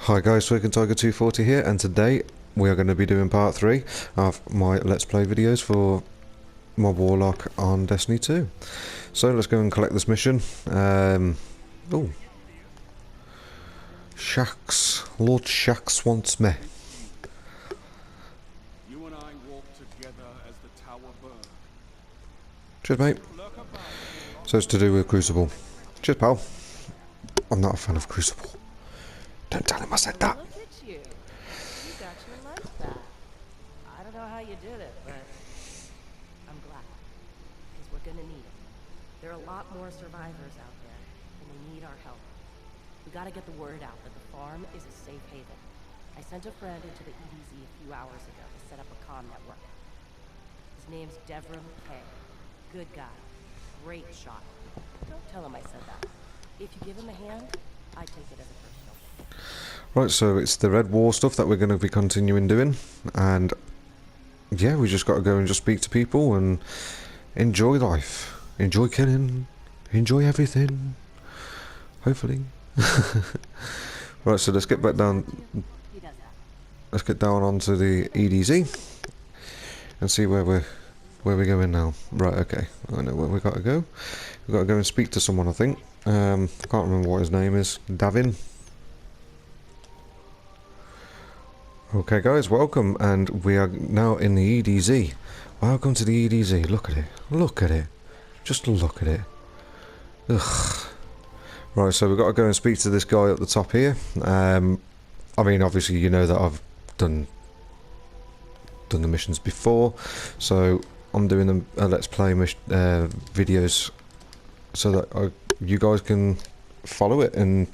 Hi guys, Tiger 240 here, and today we are going to be doing part 3 of my Let's Play videos for my Warlock on Destiny 2. So let's go and collect this mission. Oh, Shax, Lord Shax wants me. You and I walk together as the tower burned. Cheers mate. So it's to do with Crucible. Cheers pal. I'm not a fan of Crucible. Don't tell him I said that. Look at you. You got your life back. I don't know how you did it, but I'm glad. Because we're gonna need it. There are a lot more survivors out there, and they need our help. We gotta get the word out that the farm is a safe haven. I sent a friend into the EDZ a few hours ago to set up a comm network. His name's Devram K. Good guy. Great shot. Don't tell him I said that. If you give him a hand, I take it as a personal. Right, so it's the Red War stuff that we're going to be continuing doing, and yeah, we just got to go and just speak to people and enjoy life, enjoy killing, enjoy everything, hopefully. Right, so let's get back down, let's get down onto the EDZ and see where we're going now. Right, okay, I know where we got to go. We've got to go and speak to someone, I think. I can't remember what his name is. Davin. Okay guys, welcome, and we are now in the EDZ. Welcome to the EDZ. Look at it. Look at it. Just look at it. Ugh. Right, so we've got to go and speak to this guy up the top here. I mean, obviously you know that I've done the missions before, so I'm doing them Let's Play videos so that you guys can follow it and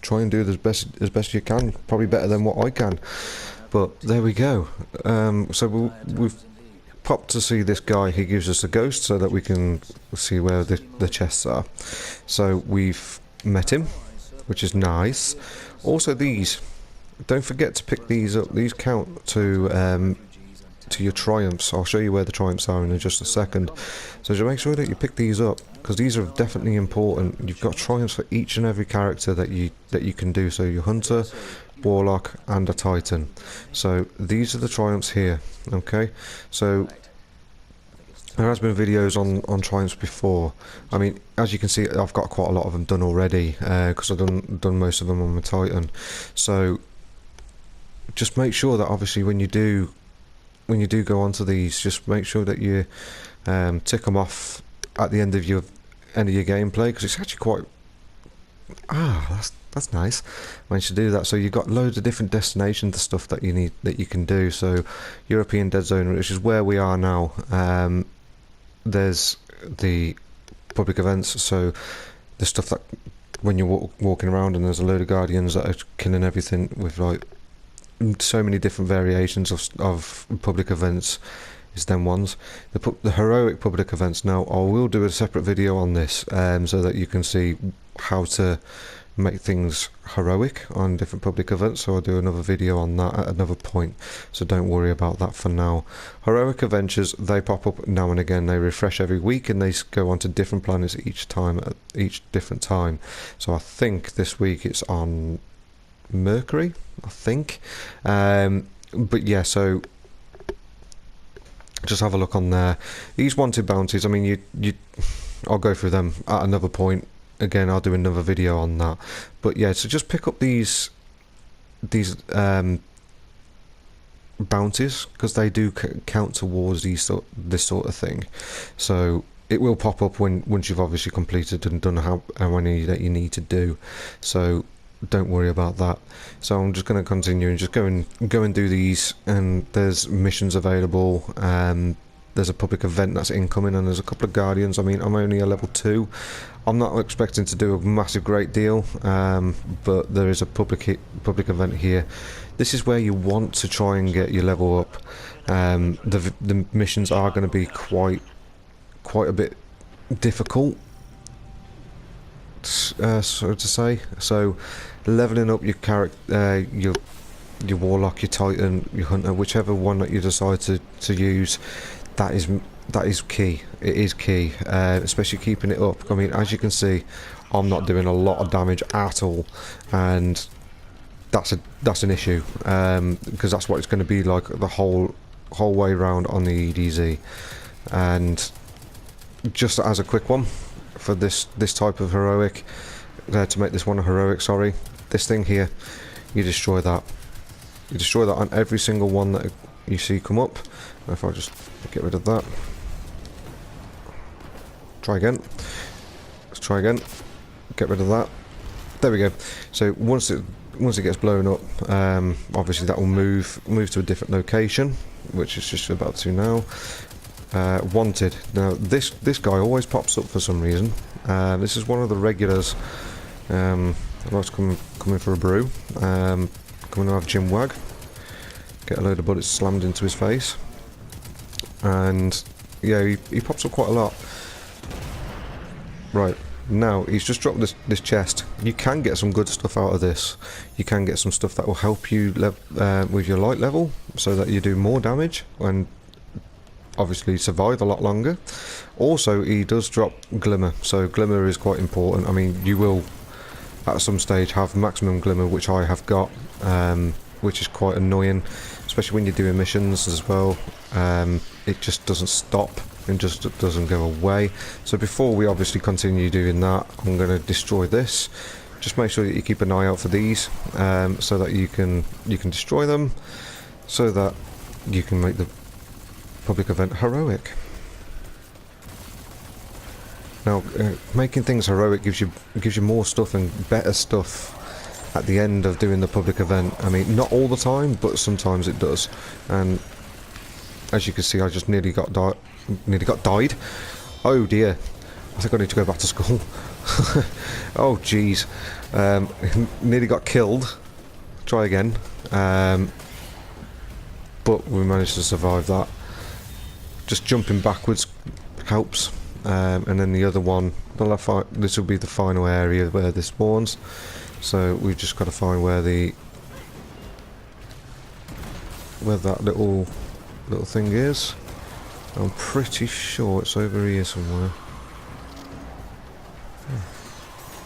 try and do it as best you can. Probably better than what I can. But there we go. So we've popped to see this guy. He gives us a ghost so that we can see where the chests are. So we've met him, which is nice. Also these, don't forget to pick these up. These count to your triumphs. I'll show you where the triumphs are in just a second. So just make sure that you pick these up, because these are definitely important. You've got triumphs for each and every character that you can do. So your hunter, Warlock, and a Titan. So these are the triumphs here. Okay, so there has been videos on triumphs before. I mean, as you can see, I've got quite a lot of them done already, because I've done most of them on my Titan. So just make sure that obviously when you do go onto these, just make sure that you tick them off at the end of your gameplay, because it's actually quite that's nice when you do that. So you've got loads of different destinations, the stuff that you can do. So European Dead Zone, which is where we are now, there's the public events, so the stuff that when you're walking around and there's a load of guardians that are killing everything with like so many different variations of public events is them ones. The heroic public events, now I will do a separate video on this, so that you can see how to make things heroic on different public events. So I'll do another video on that at another point, so don't worry about that for now. Heroic adventures, they pop up now and again. They refresh every week, and they go on to different planets each time at each different time. So I think this week it's on Mercury, I think. But yeah, so just have a look on there. These wanted bounties, I mean, I'll go through them at another point. Again, I'll do another video on that. But yeah, so just pick up these bounties, because they do count towards this sort of thing. So it will pop up once you've obviously completed and done how many that you need to do. So don't worry about that. So I'm just going to continue and just go and do these, and there's missions available. There's a public event that's incoming, and there's a couple of guardians. I mean, I'm only a level 2. I'm not expecting to do a massive great deal, but there is a public event here. This is where you want to try and get your level up. The missions are going to be quite a bit difficult, so to say. So leveling up your character, your Warlock, your Titan, your Hunter, whichever one that you decide to use, that is key. It is key, especially keeping it up. I mean, as you can see, I'm not doing a lot of damage at all, and that's an issue, because that's what it's going to be like the whole way round on the EDZ. And just as a quick one for this type of heroic, to make this one a heroic, sorry, this thing here, you destroy that. You destroy that on every single one that you see come up. If I just get rid of that, try again. Let's try again. Get rid of that. There we go. So once it gets blown up, obviously that will move to a different location, which is just about to now. Wanted. Now this guy always pops up for some reason. This is one of the regulars. Life's coming for a brew. Coming to have Jim Wag. Get a load of bullets slammed into his face. And yeah, he pops up quite a lot. Right, now he's just dropped this chest. You can get some good stuff out of this. You can get some stuff that will help you with your light level, so that you do more damage and obviously survive a lot longer. Also, he does drop glimmer, so glimmer is quite important. I mean, you will at some stage have maximum glimmer, which I have got, which is quite annoying, especially when you're doing missions as well. It just doesn't stop and just doesn't go away. So before we obviously continue doing that, I'm going to destroy this. Just make sure that you keep an eye out for these, so that you can destroy them, so that you can make the public event heroic. Now, making things heroic gives you more stuff and better stuff at the end of doing the public event. I mean, not all the time, but sometimes it does. And as you can see, I just nearly got died. Oh dear, I think I need to go back to school. Oh jeez, nearly got killed. Try again, but we managed to survive that. Just jumping backwards helps, and then the other one, this will be the final area where this spawns. So we've just got to find where that little thing is. I'm pretty sure it's over here somewhere.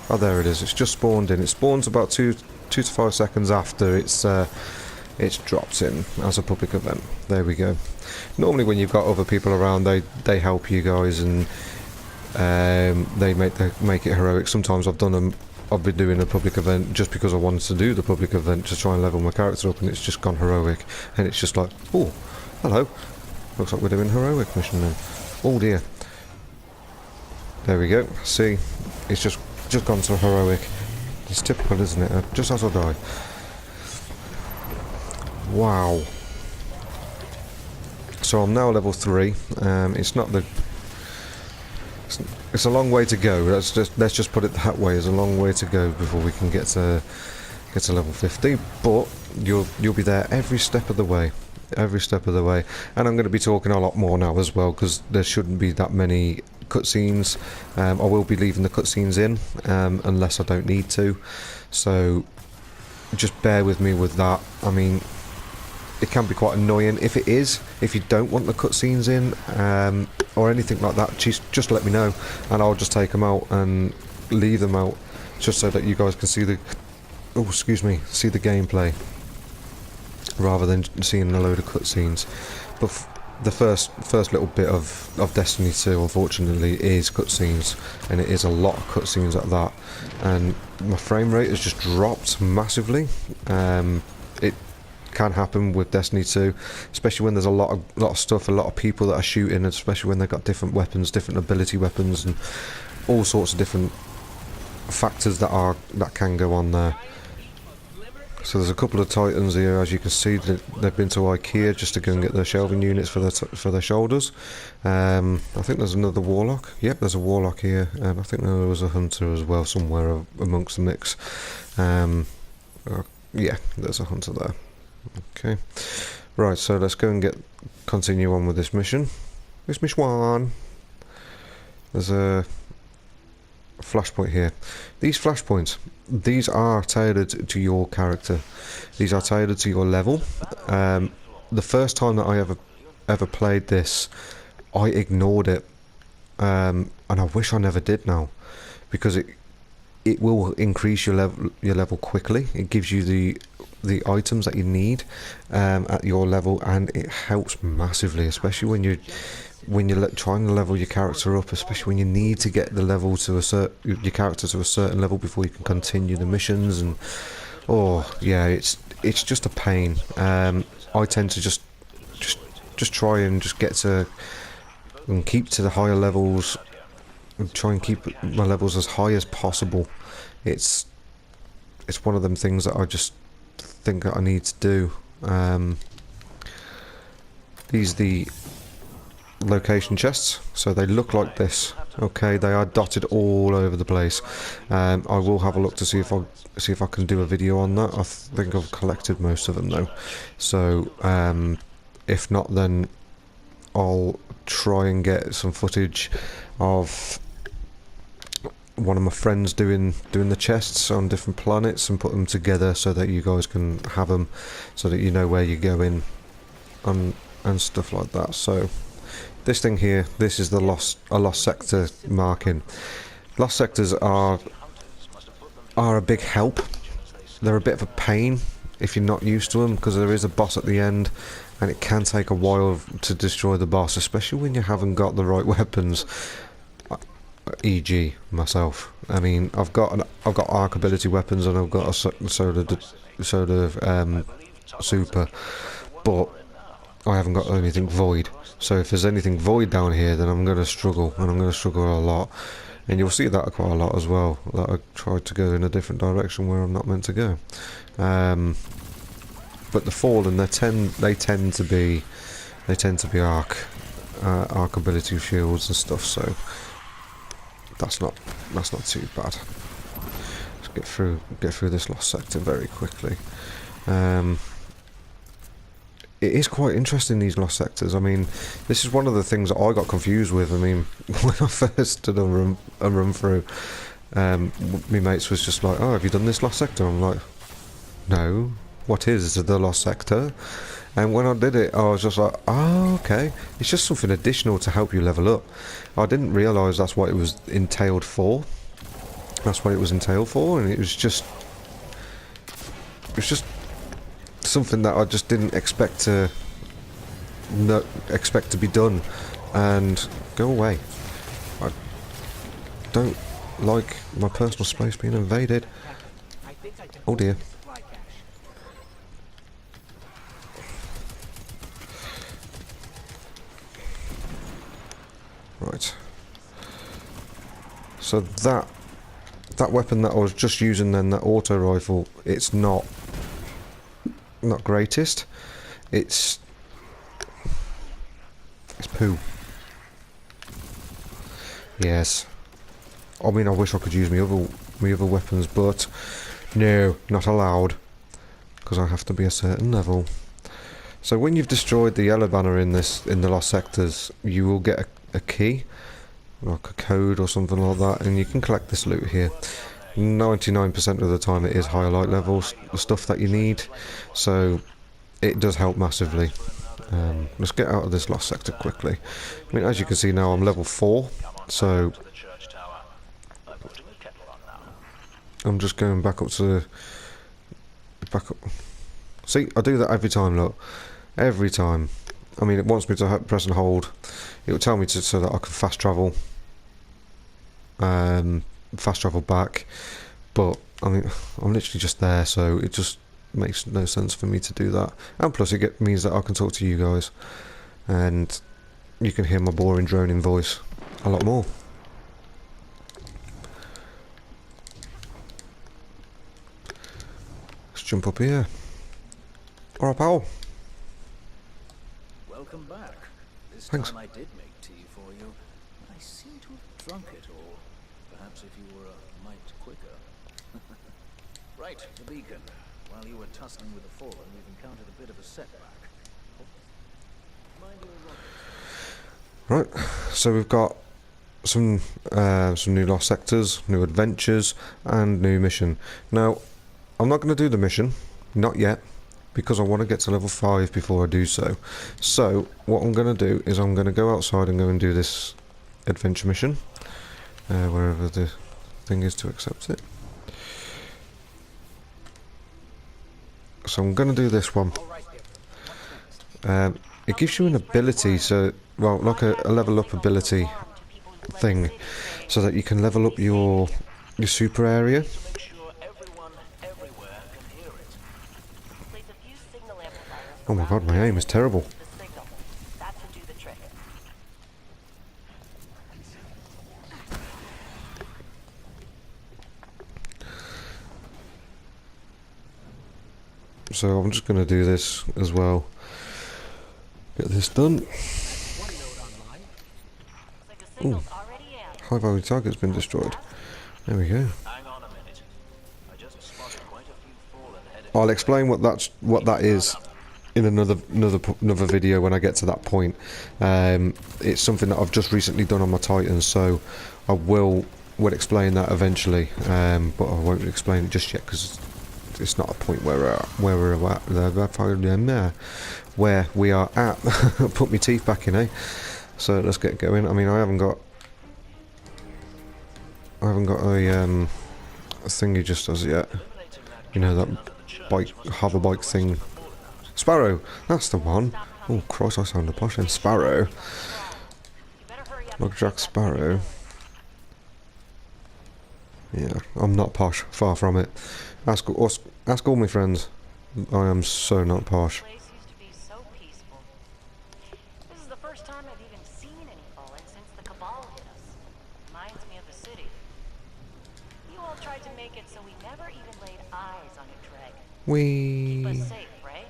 Oh, there it is. It's just spawned in. It spawns about 2 to 5 seconds after it's dropped in as a public event. There we go. Normally when you've got other people around, they help you guys, and they make it heroic. Sometimes I've been doing a public event just because I wanted to do the public event to try and level my character up, and it's just gone heroic, and it's just like, oh, hello. Looks like we're doing heroic mission then. Oh dear. There we go. See, it's just gone to heroic. It's typical, isn't it? Just as I die. Wow. So I'm now level 3. It's not the. It's a long way to go. Let's just put it that way. It's a long way to go before we can get to level 50. But you'll be there every step of the way. Every step of the way. And I'm going to be talking a lot more now as well, because there shouldn't be that many cutscenes. I will be leaving the cutscenes in, unless I don't need to. So just bear with me with that. I mean, it can be quite annoying. If you don't want the cutscenes in, or anything like that, just let me know, and I'll just take them out and leave them out, just so that you guys can see the gameplay, rather than seeing a load of cutscenes. But the first little bit of Destiny 2, unfortunately, is cutscenes, and it is a lot of cutscenes at that. And my frame rate has just dropped massively. It can happen with Destiny 2, especially when there's a lot of stuff, a lot of people that are shooting, especially when they've got different weapons, different ability weapons, and all sorts of different factors that can go on there. So there's a couple of Titans here, as you can see. They've been to IKEA just to go and get their shelving units for their shoulders. I think there's another Warlock. Yep, there's a Warlock here, and I think there was a Hunter as well somewhere amongst the mix. Yeah, there's a Hunter there. Okay, right. So let's go and continue on with this mission. This mission one. There's a flashpoint here. These flashpoints, these are tailored to your character. These are tailored to your level. The first time that I ever played this, I ignored it, and I wish I never did now, because it will increase your level quickly. It gives you the items that you need at your level, and it helps massively, especially when you're trying to level your character up, especially when you need to get the level to your character to a certain level before you can continue the missions. And oh yeah, it's just a pain. I tend to just try and just get to and keep to the higher levels and try and keep my levels as high as possible. It's one of them things that I just think that I need to do. These are the location chests, so they look like this. Okay, they are dotted all over the place. I will have a look to see if I can do a video on that. I think I've collected most of them though, so if not, then I'll try and get some footage of one of my friends doing the chests on different planets and put them together so that you guys can have them, so that you know where you're going and stuff like that. So this thing here, this is a lost sector marking. Lost sectors are a big help. They're a bit of a pain if you're not used to them, because there is a boss at the end and it can take a while to destroy the boss, especially when you haven't got the right weapons. E.g. myself. I mean, I've got arc ability weapons and I've got a soda super, but I haven't got anything void. So if there's anything void down here, then I'm going to struggle, and I'm going to struggle a lot. And you'll see that quite a lot as well, that I tried to go in a different direction where I'm not meant to go. But the Fallen, they tend to be arc ability shields and stuff, so that's not too bad. Let's get through this lost sector very quickly. It is quite interesting, these lost sectors. I mean, this is one of the things that I got confused with. I mean, when I first did a run through, my mates was just like, "Oh, have you done this lost sector?" I'm like, "No, what is the lost sector?" And when I did it, I was just like, "Oh, okay. It's just something additional to help you level up." I didn't realise that's what it was entailed for. That's what it was entailed for, and it was just something that I just didn't expect to be done. And go away. I don't like my personal space being invaded. Oh dear. Right. So that weapon that I was just using then, that auto rifle, it's not greatest. It's poo. Yes. I mean, I wish I could use my other weapons, but no, not allowed, because I have to be a certain level. So when you've destroyed the yellow banner in the lost sectors, you will get a key, like a code or something like that, and you can collect this loot here. 99% of the time it is highlight level stuff that you need, so it does help massively. Let's get out of this lost sector quickly. I mean, as you can see now, I'm level 4, so I'm just going back up. See, I do that every time, look. Every time. I mean, it wants me to press and hold. It will tell me so that I can fast travel. Fast travel back, but I mean, I'm literally just there, so it just makes no sense for me to do that. And plus it means that I can talk to you guys and you can hear my boring droning voice a lot more. Let's jump up here. Alright, pal. Welcome back. This Thanks. time I did make tea for you. I seem to have drunk it all. Perhaps if you were a mite quicker. Right, the beacon. While you were tussling with the Fallen, we've encountered a bit of a setback. Mind your rockets. Right, so we've got some new lost sectors, new adventures, and new mission. Now, I'm not going to do the mission, not yet, because I want to get to level 5 before I do so. So, what I'm going to do is I'm going to go outside and go and do this adventure mission, wherever the thing is to accept it. so I'm going to do this one. It gives you an ability, so, well, like a level up ability thing, so that you can level up your super area. Make sure everyone everywhere can hear it. Place a few signal amplifiers Oh my god, my aim is terrible. the signal. That should do the trick. So I'm just going to do this as well. Get this done. Looks like the signal's already in. High value target's been destroyed. There we go. Hang on a minute. I just spotted quite a few fallen headed. I'll explain what that is in another video when I get to that point. It's something that I've just recently done on my Titans, so I will explain that eventually. But I won't explain it just yet because it's not a point where we are at. Put my teeth back in, eh? So let's get going. I mean, I haven't got a thingy just as yet. You know, that bike, hover bike thing. Sparrow, that's the one. Oh Christ, I sound posh. And Sparrow, like Jack Sparrow. Yeah, I'm not posh. Far from it. Ask all my friends. I am so not posh. Place used to be so peaceful. This is the first time I've even seen any fallen since the Cabal hit us. Reminds me of the city. You all tried to make it so we never even laid eyes on a Dreg. Keep We. us safe, right?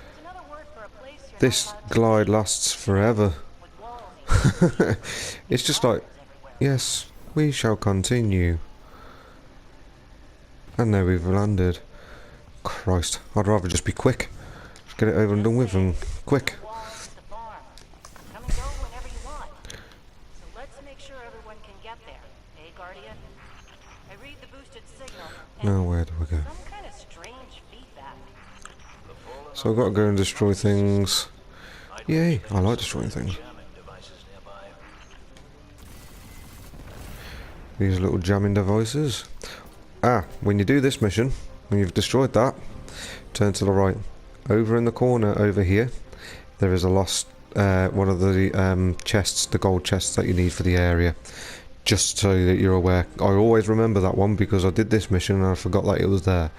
There's another word for a place you're This not allowed to glide lasts forever. with walls and It's just like, everywhere. yes, we shall continue. And there we've landed. Christ, I'd rather just be quick. Just get it over and done with and quick. Walls to the farm. Come and go whenever you want. So let's make sure everyone can get there. Hey, Guardian? I read the boosted signal. And Now where do we go? some kind of strange feedback. So I've got to go and destroy things. Yay, I like destroying things. Jamming devices nearby. These little jamming devices. Ah, when you do this mission, when you've destroyed that, turn to the right. Over in the corner over here, there is a lost, one of the chests, the gold chests that you need for the area. Just so that you're aware. I always remember that one because I did this mission and I forgot that it was there.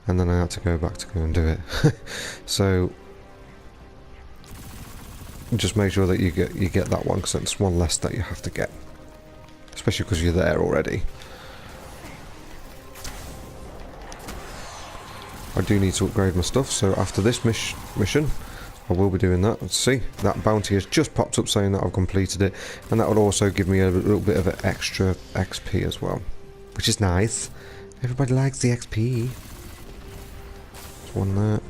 And then I had to go back to go and do it. So, just make sure that you get that one because it's one less that you have to get. Especially because you're there already. I do need to upgrade my stuff, so after this mission, I will be doing that. Let's see, that bounty has just popped up saying that I've completed it, and that will also give me a little bit of an extra XP as well, which is nice. Everybody likes the XP. There's one there.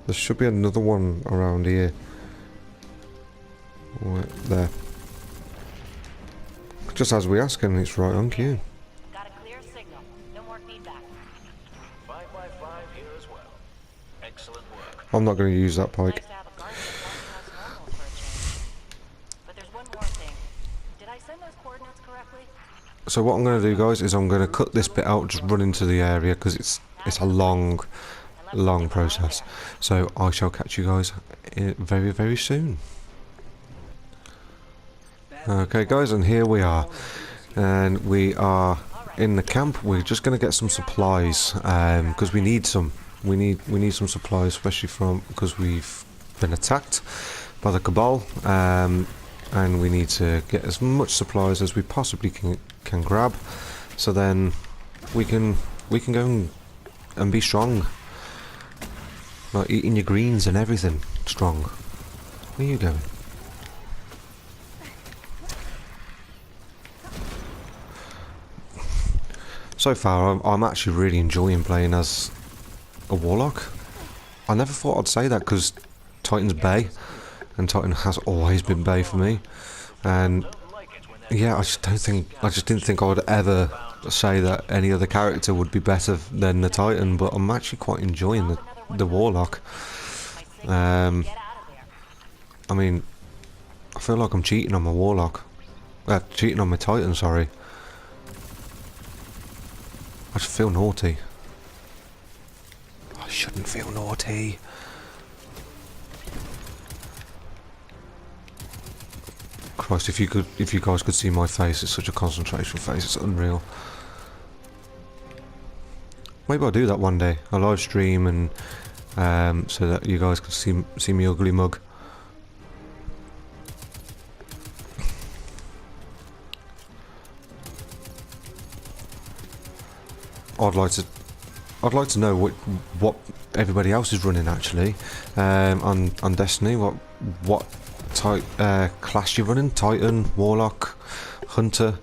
There should be another one around here. Right there. Just as we ask, and it's right on cue. Got a clear signal. No more feedback. 5 by 5 here as well. Excellent work. I'm not going to use that pike. Nice to have a Guardian walking us normal for a change. But there's one more thing. Did I send those coordinates correctly? So what I'm going to do, guys, is I'm going to cut this bit out, just run into the area because it's a long process. So I shall catch you guys very, very soon. Okay, guys, and here we are, and we are in the camp. We're just going to get some supplies because we need some. We need some supplies, especially because we've been attacked by the Cabal, and we need to get as much supplies as we possibly can grab. So then we can go and be strong, like eating your greens and everything. Strong. Where are you going? So far, I'm actually really enjoying playing as a Warlock. I never thought I'd say that because Titan's Bay, and Titan has always been Bay for me. And yeah, I just didn't think I would ever say that any other character would be better than the Titan. But I'm actually quite enjoying the Warlock. I mean, I feel like I'm cheating on my Warlock, cheating on my Titan. Sorry. I just feel naughty. Oh shouldn't feel naughty. Christ, if you guys could see my face, it's such a concentration face, it's unreal. Maybe I'll do that one day. I'll live stream and so that you guys can see me ugly mug. I'd like to know what everybody else is running actually on Destiny. What type class you're running? Titan, Warlock, Hunter.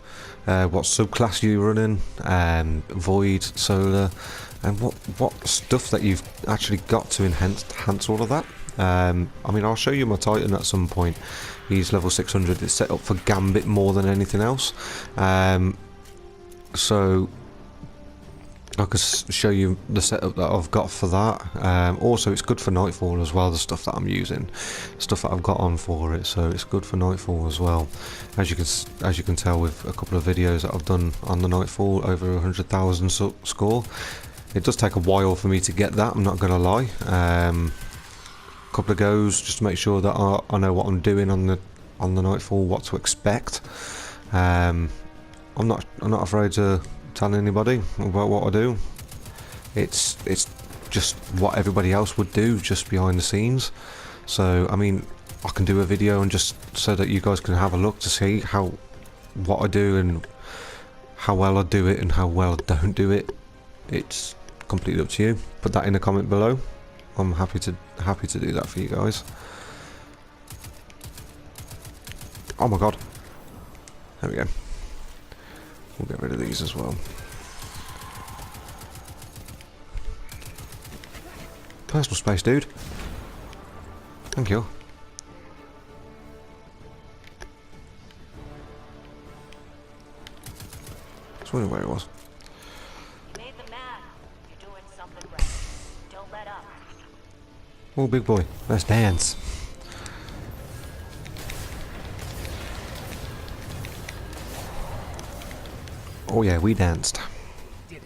What subclass you're running? Void, Solar, and what stuff that you've actually got to enhance all of that. I mean, I'll show you my Titan at some point. He's level 600. It's set up for Gambit more than anything else. So I could show you the setup that I've got for that. Also, it's good for Nightfall as well, the stuff that I'm using. Stuff that I've got on for it, so it's good for Nightfall as well. As you can tell with a couple of videos that I've done on the Nightfall, over 100,000 score. It does take a while for me to get that, I'm not going to lie. Couple of goes just to make sure that I know what I'm doing on the Nightfall, what to expect. I'm not afraid to tell anybody about what I do. It's just what everybody else would do, just behind the scenes. So I mean, I can do a video and just so that you guys can have a look to see what I do and how well I do it and how well I don't do it. It's completely up to you. Put that in a comment below. I'm happy to do that for you guys. Oh my god. There we go. We'll get rid of these as well. Personal space, dude. Thank you. I was wondering where it was. You made them mad. You're doing something right. Don't let up. Oh, big boy. Let's dance. Oh yeah, we danced. Did it.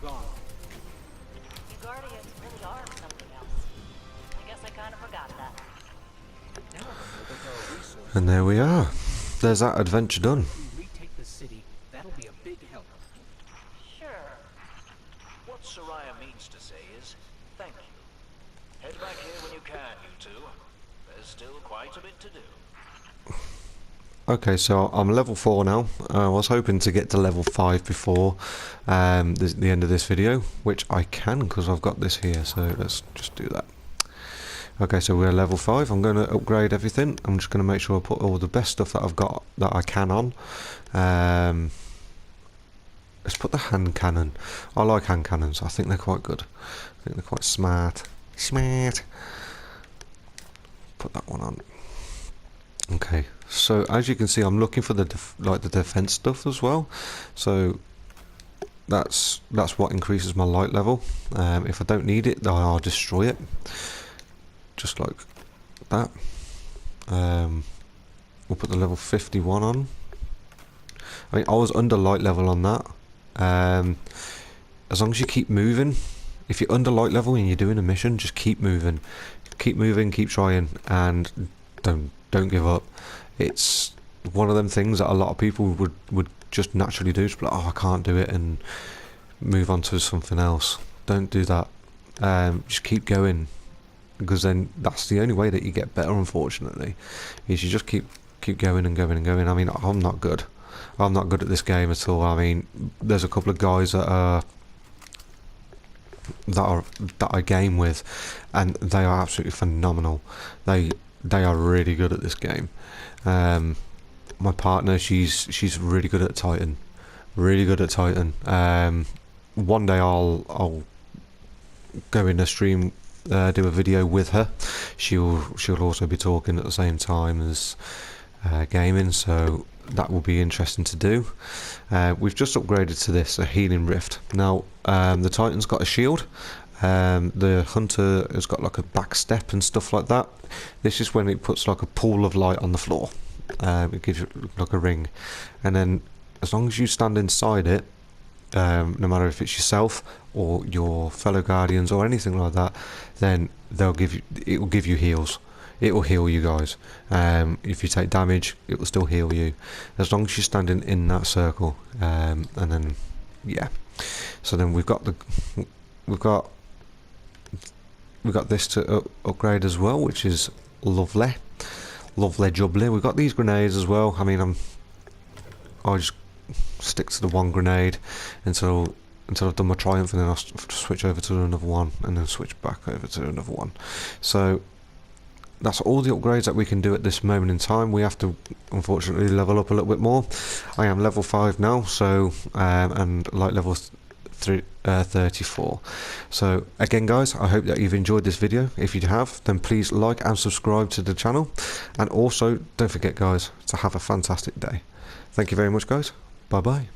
Gone. You Guardians really are something else. I guess I kind of forgot that. Now we'll take our resources. And there we are. There's that adventure done. If we retake the city, that'll be a big help. Sure. What Soraya means to say is, thank you. Head back here when you can, you two. There's still quite a bit to do. Okay, so I'm level 4 now. I was hoping to get to level 5 before the end of this video, which I can because I've got this here, so let's just do that. Okay, so we're level 5. I'm going to upgrade everything. I'm just going to make sure I put all the best stuff that I've got that I can on. Let's put the hand cannon. I like hand cannons. I think they're quite good. I think they're quite smart. Smart. Put that one on. Okay, so as you can see, I'm looking for the defense stuff as well. So that's what increases my light level. If I don't need it, then I'll destroy it, just like that. We'll put the level 51 on. I mean, I was under light level on that. As long as you keep moving, if you're under light level and you're doing a mission, just keep moving, keep trying, and don't give up. It's one of them things that a lot of people would just naturally do. Just be like, oh, I can't do it, and move on to something else. Don't do that. Just keep going, because then that's the only way that you get better, unfortunately, is you just keep going and going and going. I mean, I'm not good at this game at all. I mean, there's a couple of guys that I game with, and they are absolutely phenomenal. They are really good at this game. My partner, she's really good at Titan. Really good at Titan. One day I'll go in a stream, do a video with her. She'll also be talking at the same time as gaming, so that will be interesting to do. We've just upgraded to this, a healing rift. Now the Titan's got a shield. The Hunter has got like a back step and stuff like that. This is when it puts like a pool of light on the floor. It gives you like a ring, and then as long as you stand inside it, no matter if it's yourself or your fellow guardians or anything like that, then it will give you heals. It will heal you guys. If you take damage, it will still heal you, as long as you're standing in that circle. And then, yeah. So then we've got this to upgrade as well, which is lovely, jubbly. We've got these grenades as well. I mean, I just stick to the one grenade until I've done my triumph, and then I'll switch over to another one, and then switch back over to another one. So that's all the upgrades that we can do at this moment in time. We have to unfortunately level up a little bit more. I am level 5 now, so and like level 34. So again guys, I hope that you've enjoyed this video. If you have, then please like and subscribe to the channel, and also don't forget guys to have a fantastic day. Thank you very much guys. Bye bye.